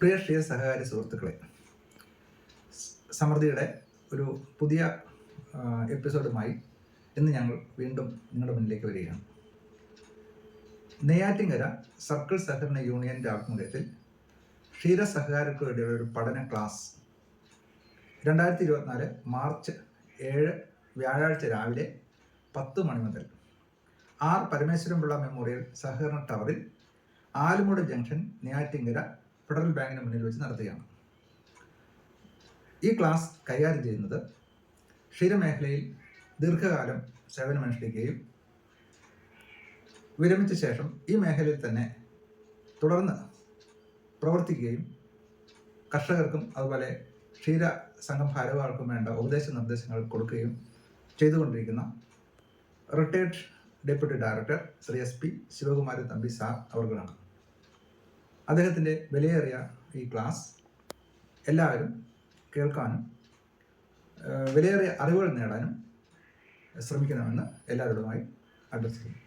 പ്രിയ ക്ഷീര സഹകാരി സുഹൃത്തുക്കളെ, സമൃദ്ധിയുടെ ഒരു പുതിയ എപ്പിസോഡുമായി ഇന്ന് ഞങ്ങൾ വീണ്ടും നിങ്ങളുടെ മുന്നിലേക്ക് വരികയാണ്. നെയ്യാറ്റിൻകര സർക്കിൾ സഹകരണ യൂണിയൻ്റെ ആഭിമുഖ്യത്തിൽ ക്ഷീര സഹകാരികൾക്കുള്ള ഒരു പഠന ക്ലാസ് 2024 മാർച്ച് 7 വ്യാഴാഴ്ച രാവിലെ 10 മണി മുതൽ ആർ പരമേശ്വരൻപിള്ള മെമ്മോറിയൽ സഹകരണ ടവറിൽ ആലുമൂട് ജംഗ്ഷൻ നെയ്യാറ്റിൻകര ഫെഡറൽ ബാങ്കിന് മുന്നിൽ വെച്ച് നടത്തുകയാണ്. ഈ ക്ലാസ് കൈകാര്യം ചെയ്യുന്നത് ക്ഷീരമേഖലയിൽ ദീർഘകാലം സേവനമനുഷ്ഠിക്കുകയും വിരമിച്ച ശേഷം ഈ മേഖലയിൽ തന്നെ തുടർന്ന് പ്രവർത്തിക്കുകയും കർഷകർക്കും അതുപോലെ ക്ഷീര സംഘം ഭാരവാഹികൾക്കും വേണ്ട ഉപദേശ നിർദ്ദേശങ്ങൾ കൊടുക്കുകയും ചെയ്തുകൊണ്ടിരിക്കുന്ന retired deputy director Shri SP Sivakumaran Thampi sir അവർകളാണ്. അദ്ദേഹത്തിൻ്റെ വിലയേറിയ ഈ ക്ലാസ് എല്ലാവരും കേൾക്കാനും വിലയേറിയ അറിവുകൾ നേടാനും ശ്രമിക്കണമെന്ന് എല്ലാവരോടുമായി അഭ്യർത്ഥിക്കുന്നു.